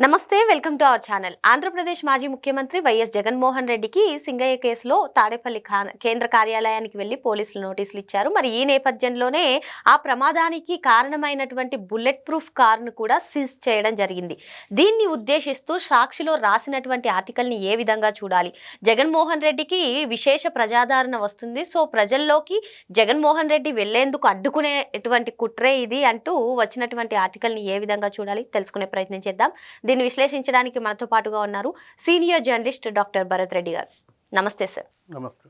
నమస్తే welcome to our channel. Andhra Pradesh మాజీ ముఖ్యమంత్రి వైఎస్ జగన్మోహన్ రెడ్డికి సింగయ్య కేసులో తాడేపల్లి కేంద్ర కార్యాలయానికి వెళ్లి పోలీసులు నోటీసులు ఇచ్చారు. మరి ఈ నేపథ్యంలోనే ఆ ప్రమాదానికి కారణమైనటువంటి బుల్లెట్ ప్రూఫ్ కారును కూడా సీజ్ చేయడం జరిగింది. దీన్ని ఉద్దేశిస్తూ సాక్షిలో రాసినటువంటి ఆర్టికల్ని ఏ విధంగా చూడాలి? జగన్మోహన్ రెడ్డికి విశేష ప్రజాదరణ వస్తుంది. సో ప్రజల్లోకి జగన్మోహన్ రెడ్డి వెళ్లేందుకు అడ్డుకునేటువంటి కుట్రే ఇది అంటూ వచ్చినటువంటి ఆర్టికల్ని ఏ విధంగా చూడాలి తెలుసుకునే ప్రయత్నం చేద్దాం. దీన్ని విశ్లేషించడానికి మనతో పాటుగా ఉన్నారు senior journalist doctor Bharat Reddy గారు. నమస్తే సార్. నమస్తే.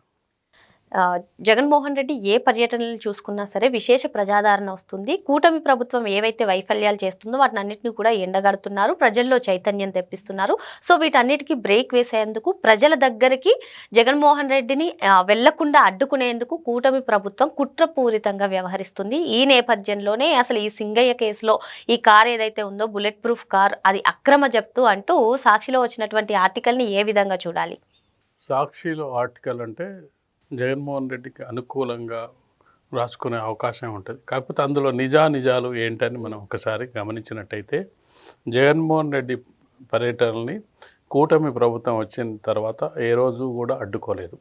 జగన్మోహన్ రెడ్డి ఏ పర్యటనలు చూసుకున్నా సరే విశేష ప్రజాదరణ వస్తుంది. కూటమి ప్రభుత్వం ఏవైతే వైఫల్యాలు చేస్తుందో వాటిని అన్నింటినీ కూడా ఎండగడుతున్నారు, ప్రజల్లో చైతన్యం తెప్పిస్తున్నారు. సో వీటన్నిటికీ బ్రేక్ వేసేందుకు ప్రజల దగ్గరికి జగన్మోహన్ రెడ్డిని వెళ్లకుండా అడ్డుకునేందుకు కూటమి ప్రభుత్వం కుట్రపూరితంగా వ్యవహరిస్తుంది. ఈ నేపథ్యంలోనే అసలు ఈ సింగయ్య కేసులో ఈ కార్ ఏదైతే ఉందో బుల్లెట్ ప్రూఫ్ కార్ అది అక్రమ జప్తు అంటూ సాక్షిలో వచ్చినటువంటి ఆర్టికల్ని ఏ విధంగా చూడాలి? సాక్షిలో ఆర్టికల్ అంటే జగన్మోహన్ రెడ్డికి అనుకూలంగా రాసుకునే అవకాశం ఉంటుంది. కాకపోతే అందులో నిజాలు ఏంటని మనం ఒకసారి గమనించినట్టయితే జగన్మోహన్ రెడ్డి పర్యటనని కూటమి ప్రభుత్వం వచ్చిన తర్వాత ఏ రోజు కూడా అడ్డుకోలేదు.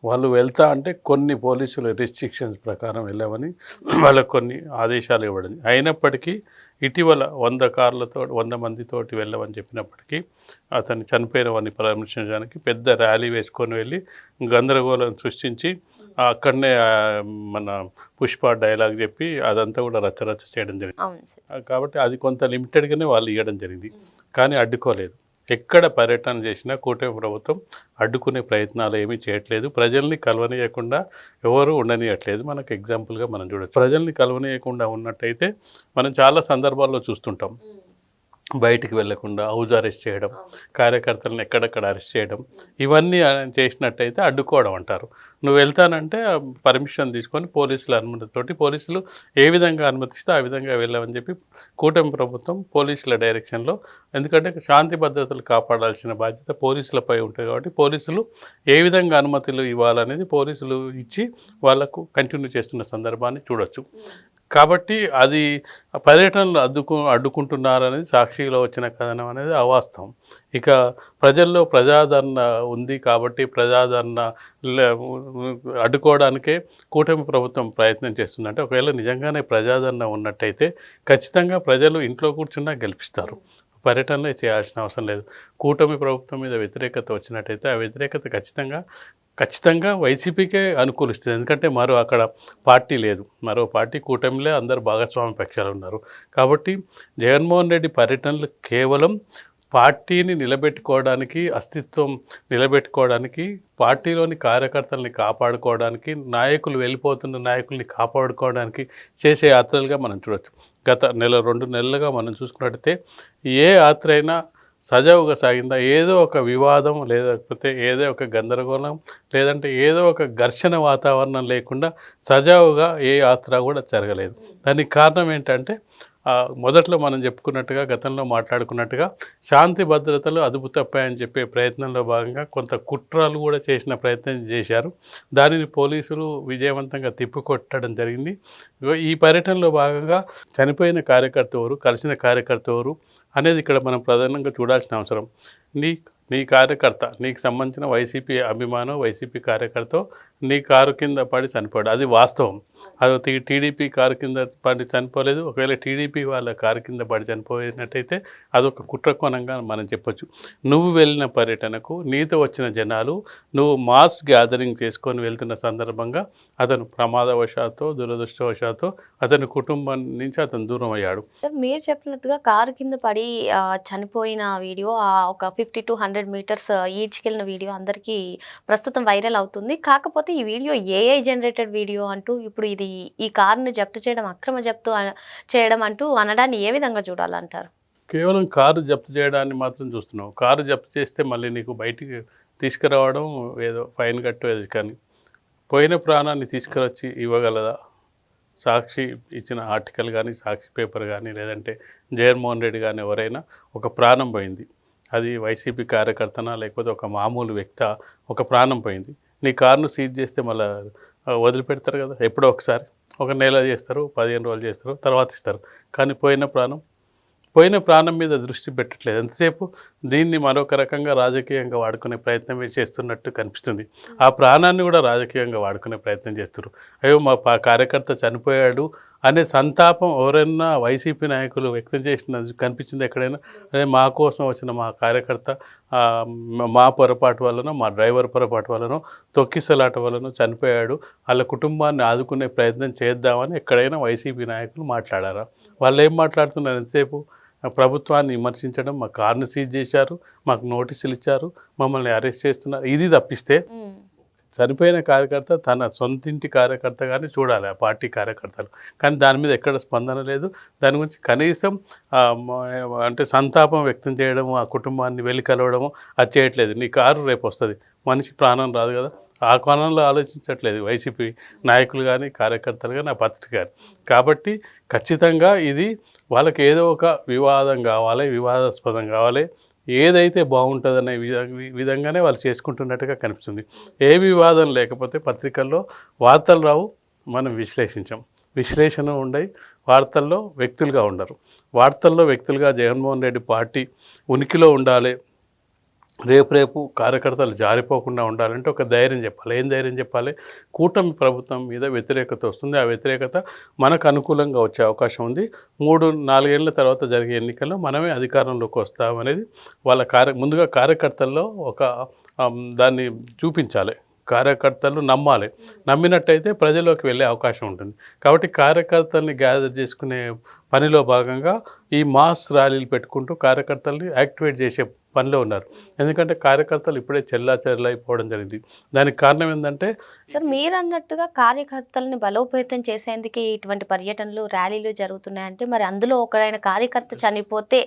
వాళ్ళు వెళ్తా అంటే కొన్ని పోలీసుల రిస్ట్రిక్షన్స్ ప్రకారం వెళ్ళామని వాళ్ళకు కొన్ని ఆదేశాలు ఇవ్వడం. అయినప్పటికీ ఇటీవల 100 మందితోటి వెళ్ళమని చెప్పినప్పటికీ అతన్ని చనిపోయిన వాడిని పరామర్శించడానికి పెద్ద ర్యాలీ వేసుకొని వెళ్ళి గందరగోళం సృష్టించి అక్కడనే మన పుష్ప డైలాగ్ చెప్పి అదంతా కూడా రచ్చరచ్చ చేయడం జరిగింది. కాబట్టి అది కొంత లిమిటెడ్గానే వాళ్ళు ఇవ్వడం జరిగింది, కానీ అడ్డుకోలేదు. ఎక్కడ పర్యటన చేసినా కూటమి ప్రభుత్వం అడ్డుకునే ప్రయత్నాలు ఏమీ చేయట్లేదు. ప్రజల్ని కలవనీయకుండా ఎవరు ఉండనీయట్లేదు. మనకు ఎగ్జాంపుల్గా మనం చూడొచ్చు. ప్రజల్ని కలవనీయకుండా ఉన్నట్టయితే మనం చాలా సందర్భాల్లో చూస్తుంటాం. బయటికి వెళ్లకుండా హౌస్ అరెస్ట్ చేయడం, కార్యకర్తలను ఎక్కడెక్కడ అరెస్ట్ చేయడం, ఇవన్నీ చేసినట్టయితే అడ్డుకోవడం అంటారు. నువ్వు వెళ్తానంటే పర్మిషన్ తీసుకొని పోలీసుల అనుమతితోటి పోలీసులు ఏ విధంగా అనుమతిస్తే ఆ విధంగా వెళ్ళామని చెప్పి కూటమి ప్రభుత్వం పోలీసుల డైరెక్షన్లో, ఎందుకంటే శాంతి భద్రతలు కాపాడాల్సిన బాధ్యత పోలీసులపై ఉంటుంది కాబట్టి పోలీసులు ఏ విధంగా అనుమతులు ఇవ్వాలనేది పోలీసులు ఇచ్చి వాళ్లకు కంటిన్యూ చేస్తున్న సందర్భాన్ని చూడొచ్చు. కాబట్టి అది పర్యటనలు అడ్డుకుంటున్నారనేది సాక్షిలో వచ్చిన కథనం అనేది అవాస్తవం. ఇక ప్రజల్లో ప్రజాదరణ ఉంది కాబట్టి ప్రజాదరణ అడ్డుకోవడానికే కూటమి ప్రభుత్వం ప్రయత్నం చేస్తుందంటే, ఒకవేళ నిజంగానే ప్రజాదరణ ఉన్నట్టయితే ఖచ్చితంగా ప్రజలు ఇంట్లో కూర్చున్నా గెలిపిస్తారు. పర్యటనలే చేయాల్సిన అవసరం లేదు. కూటమి ప్రభుత్వం మీద వ్యతిరేకత వచ్చినట్టయితే ఆ వ్యతిరేకత ఖచ్చితంగా వైసీపీకే అనుకూలిస్తుంది. ఎందుకంటే అక్కడ పార్టీ లేదు, మరో పార్టీ కూటమిలే అందరు భాగస్వామ్య పక్షాలు ఉన్నారు. కాబట్టి జగన్మోహన్ రెడ్డి పర్యటనలు కేవలం పార్టీని నిలబెట్టుకోవడానికి, అస్తిత్వం నిలబెట్టుకోవడానికి, పార్టీలోని కార్యకర్తల్ని కాపాడుకోవడానికి, వెళ్ళిపోతున్న నాయకుల్ని కాపాడుకోవడానికి చేసే యాత్రలుగా మనం చూడవచ్చు. గత 2 నెలలుగా మనం చూసుకున్నట్టయితే ఏ యాత్ర అయినా సజావుగా సాగిందా? ఏదో ఒక వివాదం, లేకపోతే ఏదో ఒక గందరగోళం, లేదంటే ఏదో ఒక ఘర్షణ వాతావరణం లేకుండా సజావుగా ఏ యాత్ర కూడా జరగలేదు. దానికి కారణం ఏంటంటే మొదట్లో మనం చెప్పుకున్నట్టుగా, గతంలో మాట్లాడుకున్నట్టుగా శాంతి భద్రతలు అదుపు తప్పాయని చెప్పే ప్రయత్నంలో భాగంగా కొంత కుట్రలు కూడా చేసిన ప్రయత్నం చేశారు. దానిని పోలీసులు విజయవంతంగా తిప్పికొట్టడం జరిగింది. ఈ పర్యటనలో భాగంగా చనిపోయిన కార్యకర్త ఎవరు, కలిసిన కార్యకర్త ఎవరు అనేది ఇక్కడ మనం ప్రధానంగా చూడాల్సిన అవసరం. నీ కార్యకర్త, నీకు సంబంధించిన వైసీపీ అభిమానం, వైసీపీ కార్యకర్త నీ కారు కింద పడి చనిపోయాడు, అది వాస్తవం. అది టీడీపీ కారు కింద పడి చనిపోలేదు. ఒకవేళ టీడీపీ వాళ్ళ కారు కింద పడి చనిపోయినట్టయితే అదొక కుట్రకోణంగా మనం చెప్పొచ్చు. నువ్వు వెళ్ళిన పర్యటనకు నీతో వచ్చిన జనాలు నువ్వు మాస్ గ్యాదరింగ్ చేసుకొని వెళ్తున్న సందర్భంగా అతను ప్రమాదవశాత్తు, దురదృష్టవశాత్తు అతని కుటుంబం నుంచి అతను దూరం అయ్యాడు. సార్, మీరు చెప్పినట్టుగా కారు కింద పడి చనిపోయిన వీడియో ఒక 50 to 100 మీటర్స్ ఈడ్చుకెళ్ళిన వీడియో అందరికీ ప్రస్తుతం వైరల్ అవుతుంది. కాకపోతే ఈ వీడియో ఏఐ జనరేటెడ్ వీడియో అంటూ ఇప్పుడు ఈ కారుని జప్తు చేయడం, అక్రమ జప్తు చేయడం అంటూ అనడాన్ని ఏ విధంగా చూడాలంటారు? కేవలం కారు జప్తు చేయడాన్ని మాత్రం చూస్తున్నావు. కారు జప్తు చేస్తే మళ్ళీ నీకు బయటికి తీసుకురావడం, ఏదో ఫైన్ కట్టేది, కానీ పోయిన ప్రాణాన్ని తీసుకురొచ్చి ఇవ్వగలదా? సాక్షి ఇచ్చిన ఆర్టికల్ కానీ, సాక్షి పేపర్ కానీ, లేదంటే జగన్మోహన్ రెడ్డి కానీ ఎవరైనా ఒక ప్రాణం పోయింది, అది వైసీపీ కార్యకర్తనా లేకపోతే ఒక మామూలు వ్యక్తి, ఒక ప్రాణం పోయింది. నీ కారును సీజ్ చేస్తే మళ్ళీ వదిలిపెడతారు కదా? ఎప్పుడో ఒకసారి, ఒక నెల చేస్తారు, 15 రోజులు చేస్తారు, తర్వాత ఇస్తారు. కానీ పోయిన ప్రాణం పోయిన ప్రాణం మీద దృష్టి పెట్టట్లేదు. ఎంతసేపు దీన్ని మరొక రకంగా రాజకీయంగా వాడుకునే ప్రయత్నమే చేస్తున్నట్టు కనిపిస్తుంది. ఆ ప్రాణాన్ని కూడా రాజకీయంగా వాడుకునే ప్రయత్నం చేస్తున్నారు. అయ్యో మా కార్యకర్త చనిపోయాడు అనే సంతాపం ఎవరైనా వైసీపీ నాయకులు వ్యక్తం చేసిన కనిపించింది ఎక్కడైనా? అదే మా కోసం వచ్చిన మా కార్యకర్త మా పొరపాటు వలన, మా డ్రైవర్ పొరపాటు వలన, తొక్కిసలాట వలన చనిపోయాడు, వాళ్ళ కుటుంబాన్ని ఆదుకునే ప్రయత్నం చేద్దామని ఎక్కడైనా వైసీపీ నాయకులు మాట్లాడారా? వాళ్ళు ఏం మాట్లాడుతున్నారు? ఎంతసేపు ప్రభుత్వాన్ని విమర్శించడం, మా కార్ను సీజ్ చేశారు, మాకు నోటీసులు ఇచ్చారు, మమ్మల్ని అరెస్ట్ చేస్తున్నారు, ఇది తప్పిస్తే చనిపోయిన కార్యకర్త తన సొంతింటి కార్యకర్తగానే చూడాలి ఆ పార్టీ కార్యకర్తలు. కానీ దాని మీద ఎక్కడ స్పందన లేదు. దాని గురించి కనీసం అంటే సంతాపం వ్యక్తం చేయడము, ఆ కుటుంబాన్ని వెళ్ళి కలవడము అది చేయట్లేదు. నీ కారు రేపు వస్తుంది, మనిషి ప్రాణం రాదు కదా, ఆ కోణంలో ఆలోచించట్లేదు వైసీపీ నాయకులు కానీ కార్యకర్తలు కానీ ఆ పత్రిక కానీ. కాబట్టి ఖచ్చితంగా ఇది వాళ్ళకి ఏదో ఒక వివాదం కావాలి, వివాదాస్పదం కావాలి, ఏదైతే బాగుంటుందనే విధంగానే వాళ్ళు చేసుకుంటున్నట్టుగా కనిపిస్తుంది. ఏ వివాదం లేకపోతే పత్రికల్లో వార్తలు రావు, మనం విశ్లేషించాం. విశ్లేషణ ఉండయి, వార్తల్లో వ్యక్తులుగా ఉండరు. వార్తల్లో వ్యక్తులుగా జగన్మోహన్ రెడ్డి పార్టీ ఉనికిలో ఉండాలి, రేపు కార్యకర్తలు జారిపోకుండా ఉండాలంటే ఒక ధైర్యం చెప్పాలి. ఏం ధైర్యం చెప్పాలి? కూటమి ప్రభుత్వం మీద వ్యతిరేకత వస్తుంది, ఆ వ్యతిరేకత మనకు అనుకూలంగా వచ్చే అవకాశం ఉంది. 3-4 ఏళ్ల తర్వాత జరిగే ఎన్నికల్లో మనమే అధికారంలోకి వస్తామనేది వాళ్ళ ముందుగా కార్యకర్తల్లో ఒక దాన్ని చూపించాలి. కార్యకర్తలు నమ్మాలి. నమ్మినట్టయితే ప్రజల్లోకి వెళ్ళే అవకాశం ఉంటుంది. కాబట్టి కార్యకర్తల్ని గ్యాదర్ చేసుకునే పనిలో భాగంగా ఈ మాస్ ర్యాలీలు పెట్టుకుంటూ కార్యకర్తల్ని యాక్టివేట్ చేసే పనిలో ఉన్నారు. ఎందుకంటే కార్యకర్తలు ఇప్పుడే చెల్లాచెర్లైపోవడం జరిగింది. దానికి కారణం ఏంటంటే సార్, మీరు అన్నట్టుగా కార్యకర్తలని బలోపేతం చేసేందుకు ఇటువంటి పర్యటనలు, ర్యాలీలు జరుగుతున్నాయంటే మరి అందులో ఒకరైన కార్యకర్త చనిపోతే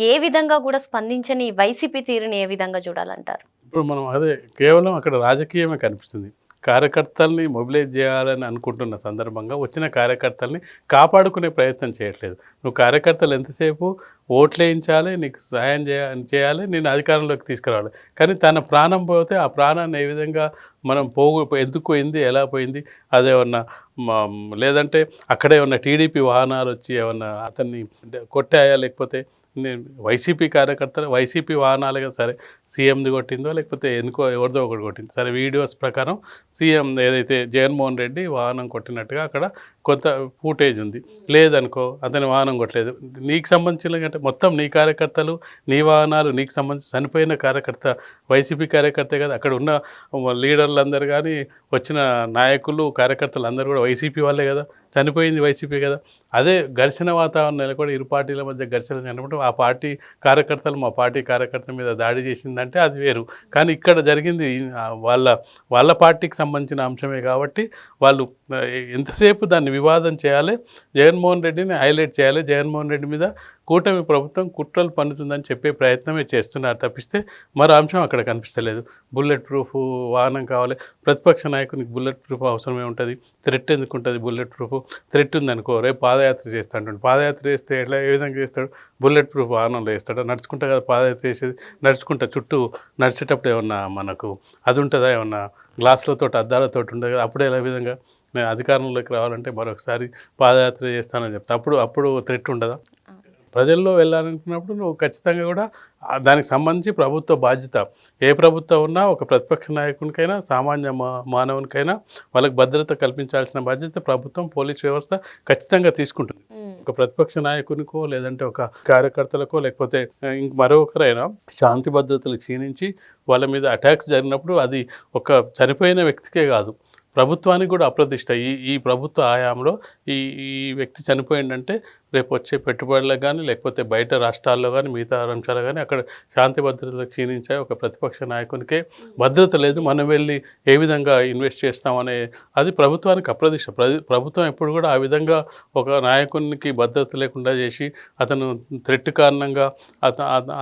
ఏ విధంగా కూడా స్పందించని వైసీపీ తీరుని ఏ విధంగా చూడాలంటారు? ఇప్పుడు మనం అదే కేవలం అక్కడ రాజకీయమే కనిపిస్తుంది. కార్యకర్తల్ని మొబిలైజ్ చేయాలని అనుకుంటున్న సందర్భంగా వచ్చిన కార్యకర్తల్ని కాపాడుకునే ప్రయత్నం చేయట్లేదు. నువ్వు కార్యకర్తలు ఎంతసేపు ఓట్లేయించాలి, నీకు సహాయం చేయాలి, నేను అధికారంలోకి తీసుకురావాలి. కానీ తన ప్రాణం పోతే ఆ ప్రాణాన్ని ఏ విధంగా మనం ఎందుకు పోయింది, ఎలా పోయింది, అదేమన్నా లేదంటే అక్కడే ఉన్న టీడీపీ వాహనాలు వచ్చి ఏమన్నా అతన్ని కొట్టాయా, లేకపోతే వైసీపీ కార్యకర్తలు వైసీపీ వాహనాలే కదా, సరే సీఎంది కొట్టిందో లేకపోతే ఎవరిదో ఒకటి కొట్టింది, సరే వీడియోస్ ప్రకారం సీఎం ఏదైతే జగన్మోహన్ రెడ్డి వాహనం కొట్టినట్టుగా అక్కడ కొంత ఫూటేజ్ ఉంది. లేదనుకో అతని వాహనం కొట్టలేదు, నీకు సంబంధించిన అంటే మొత్తం నీ కార్యకర్తలు, నీ వాహనాలు, నీకు సంబంధించి చనిపోయిన కార్యకర్త వైసీపీ కార్యకర్తే కదా, అక్కడ ఉన్న లీడర్లందరూ కానీ వచ్చిన నాయకులు కార్యకర్తలు అందరూ కూడా వైసీపీ వాళ్ళే కదా, చనిపోయింది వైసీపీ కదా. అదే ఘర్షణ వాతావరణం నెలకొని ఇరు పార్టీల మధ్య ఘర్షణ జరిగినప్పుడు ఆ పార్టీ కార్యకర్తలు మా పార్టీ కార్యకర్త మీద దాడి చేసిందంటే అది వేరు. కానీ ఇక్కడ జరిగింది వాళ్ళ పార్టీకి సంబంధించిన అంశమే కాబట్టి వాళ్ళు ఎంతసేపు దాన్ని వివాదం చేయాలి, జగన్మోహన్ రెడ్డిని హైలైట్ చేయాలి, జగన్మోహన్ రెడ్డి మీద కూటమి ప్రభుత్వం కుట్రలు పన్నుతుందని చెప్పే ప్రయత్నమే చేస్తున్నారు తప్పిస్తే మరో అంశం అక్కడ కనిపిస్తలేదు. బుల్లెట్ ప్రూఫ్ వాహనం కావాలి, ప్రతిపక్ష నాయకునికి బుల్లెట్ ప్రూఫ్ అవసరమే ఉంటుంది. థ్రెట్ ఎందుకు ఉంటుంది? బుల్లెట్ ప్రూఫ్ థ్రెట్ ఉందనుకో, రేపు పాదయాత్ర చేస్తా అంటాడు, పాదయాత్ర చేస్తే ఎట్లా ఏ విధంగా చేస్తాడు? బుల్లెట్ ప్రూఫ్ వాహనంలో వేస్తాడు. నడుచుకుంటా కదా పాదయాత్ర చేసేది, నడుచుకుంటా చుట్టూ నడిచేటప్పుడు ఏమన్నా మనకు అది ఉంటుందా, ఏమన్నా గ్లాసులతో అద్దాలతో ఉండదు కదా, అప్పుడే ఏ విధంగా నేను అధికారంలోకి రావాలంటే మరొకసారి పాదయాత్ర చేస్తానని చెప్తా, అప్పుడు థ్రెట్ ఉండదా? ప్రజల్లో వెళ్ళాలనుకున్నప్పుడు నువ్వు ఖచ్చితంగా కూడా దానికి సంబంధించి ప్రభుత్వ బాధ్యత, ఏ ప్రభుత్వం ఉన్నా ఒక ప్రతిపక్ష నాయకునికైనా సామాన్య మానవునికైనా వాళ్ళకి భద్రత కల్పించాల్సిన బాధ్యత ప్రభుత్వం, పోలీస్ వ్యవస్థ ఖచ్చితంగా తీసుకుంటుంది. ఒక ప్రతిపక్ష నాయకునికో లేదంటే ఒక కార్యకర్తలకో లేకపోతే మరొకరైనా శాంతి భద్రతలు క్షీణించి వాళ్ళ మీద అటాక్స్ జరిగినప్పుడు అది ఒక చనిపోయిన వ్యక్తికే కాదు, ప్రభుత్వానికి కూడా అప్రతిష్ట. ఈ ప్రభుత్వ హయాంలో ఈ వ్యక్తి చనిపోయిందంటే రేపు వచ్చే పెట్టుబడులకు కానీ లేకపోతే బయట రాష్ట్రాల్లో కానీ మిగతా అంశాలు కానీ అక్కడ శాంతి భద్రతలు క్షీణించాయి. ఒక ప్రతిపక్ష నాయకునికే భద్రత లేదు, మనం వెళ్ళి ఏ విధంగా ఇన్వెస్ట్ చేస్తామనే అది ప్రభుత్వానికి అప్రతిష్ట. ప్రభుత్వం ఎప్పుడు కూడా ఆ విధంగా ఒక నాయకునికి భద్రత లేకుండా చేసి అతను థ్రెట్ కారణంగా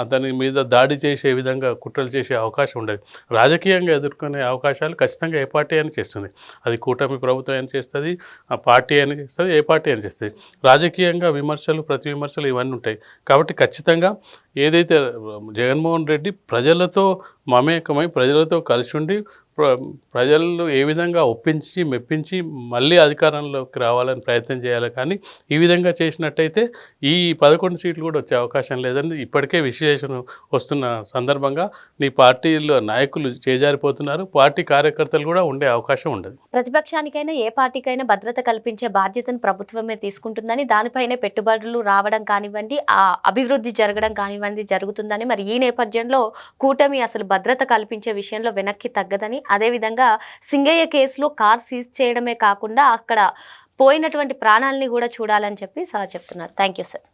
అతని మీద దాడి చేసే విధంగా కుట్రలు చేసే అవకాశం ఉండదు. రాజకీయంగా ఎదుర్కొనే అవకాశాలు ఖచ్చితంగా ఏ పార్టీ అని చేస్తుంది. అది కూటమి ప్రభుత్వం అని చేస్తుంది, ఆ పార్టీ అని చేస్తుంది, ఏ పార్టీ అని చేస్తుంది. రాజకీయంగా విమర్శలు, ప్రతి విమర్శలు ఇవన్నీ ఉంటాయి. కాబట్టి ఖచ్చితంగా ఏదైతే జగన్మోహన్ రెడ్డి ప్రజలతో మమేకమై ప్రజలతో కలిసి ఉండి ప్రజలు ఏ విధంగా ఒప్పించి మెప్పించి మళ్ళీ అధికారంలోకి రావాలని ప్రయత్నం చేయాలి. కానీ ఈ విధంగా చేసినట్టయితే ఈ 11 సీట్లు కూడా వచ్చే అవకాశం లేదని ఇప్పటికే విశ్లేషణ వస్తున్న సందర్భంగా నీ పార్టీలో నాయకులు చేజారిపోతున్నారు, పార్టీ కార్యకర్తలు కూడా ఉండే అవకాశం ఉండదు. ప్రతిపక్షానికైనా ఏ పార్టీకైనా భద్రత కల్పించే బాధ్యతను ప్రభుత్వమే తీసుకుంటుందని, దానిపైనే పెట్టుబడులు రావడం కానివ్వండి, ఆ అభివృద్ధి జరగడం కానివ్వండి జరుగుతుందని, మరి ఈ నేపథ్యంలో కూటమి అసలు భద్రత కల్పించే విషయంలో వెనక్కి తగ్గదని, అదేవిధంగా సింగయ్య కేసులో కార్ సీజ్ చేయడమే కాకుండా అక్కడ పోయినటువంటి ప్రాణాలని కూడా చూడాలని చెప్పి సార్ చెప్తున్నారు. Thank you sir.